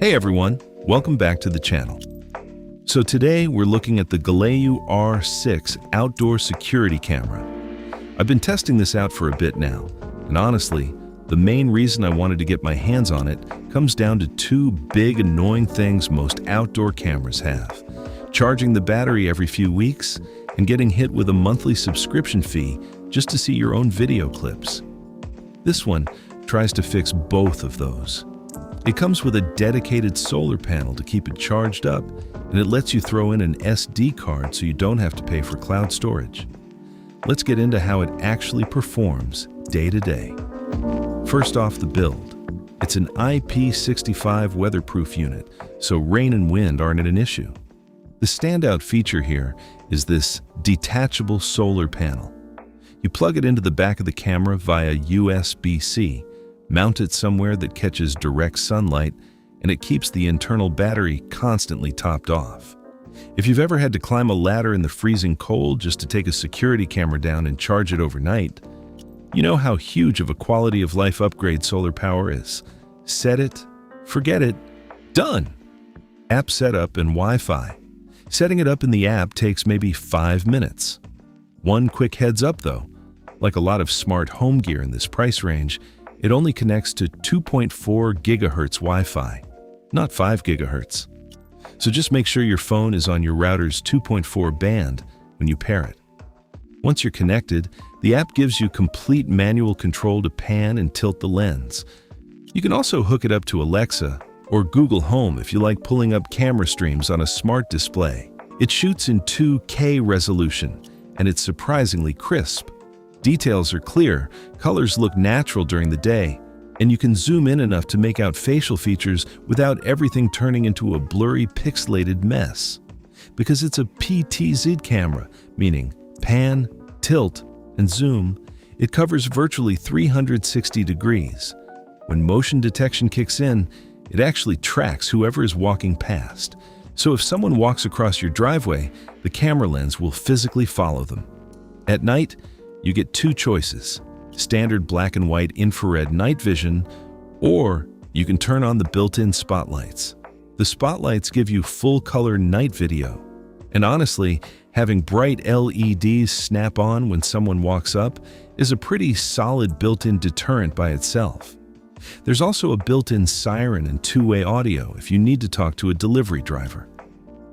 Hey everyone, welcome back to the channel. So today we're looking at the GALAYOU R6 outdoor security camera. I've been testing this out for a bit now, and honestly, the main reason I wanted to get my hands on it comes down to two big annoying things most outdoor cameras have: charging the battery every few weeks and getting hit with a monthly subscription fee just to see your own video clips. This one tries to fix both of those. It comes with a dedicated solar panel to keep it charged up, and it lets you throw in an SD card so you don't have to pay for cloud storage. Let's get into how it actually performs day to day. First off, the build. It's an IP65 weatherproof unit, so rain and wind aren't an issue. The standout feature here is this detachable solar panel. You plug it into the back of the camera via USB-C, mount it somewhere that catches direct sunlight, and it keeps the internal battery constantly topped off. If you've ever had to climb a ladder in the freezing cold just to take a security camera down and charge it overnight, you know how huge of a quality of life upgrade solar power is. Set it, forget it, done! App setup and Wi-Fi. Setting it up in the app takes maybe 5 minutes. One quick heads up though, like a lot of smart home gear in this price range, it only connects to 2.4 GHz Wi-Fi, not 5 GHz. So just make sure your phone is on your router's 2.4 band when you pair it. Once you're connected, the app gives you complete manual control to pan and tilt the lens. You can also hook it up to Alexa or Google Home if you like pulling up camera streams on a smart display. It shoots in 2K resolution, and it's surprisingly crisp. Details are clear, colors look natural during the day, and you can zoom in enough to make out facial features without everything turning into a blurry, pixelated mess. Because it's a PTZ camera, meaning pan, tilt, and zoom, it covers virtually 360 degrees. When motion detection kicks in, it actually tracks whoever is walking past. So if someone walks across your driveway, the camera lens will physically follow them. At night, you get two choices: standard black and white infrared night vision, or you can turn on the built-in spotlights. The spotlights give you full-color night video. And honestly, having bright LEDs snap on when someone walks up is a pretty solid built-in deterrent by itself. There's also a built-in siren and two-way audio if you need to talk to a delivery driver.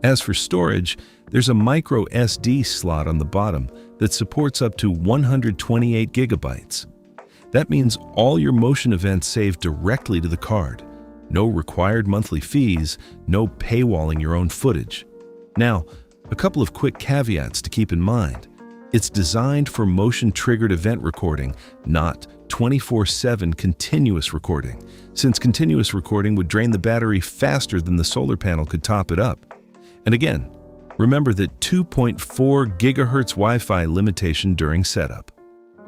As for storage, there's a micro SD slot on the bottom that supports up to 128 gigabytes. That means all your motion events save directly to the card. No required monthly fees, no paywalling your own footage. Now, a couple of quick caveats to keep in mind. It's designed for motion-triggered event recording, not 24/7 continuous recording, since continuous recording would drain the battery faster than the solar panel could top it up. And again, remember that 2.4 GHz Wi-Fi limitation during setup.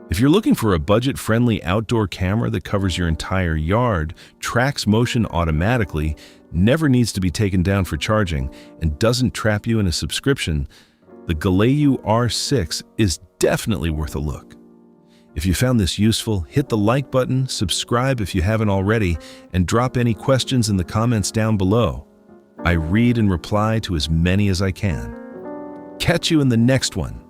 If you're looking for a budget-friendly outdoor camera that covers your entire yard, tracks motion automatically, never needs to be taken down for charging, and doesn't trap you in a subscription, the GALAYOU R6 is definitely worth a look. If you found this useful, hit the like button, subscribe if you haven't already, and drop any questions in the comments down below. I read and reply to as many as I can. Catch you in the next one.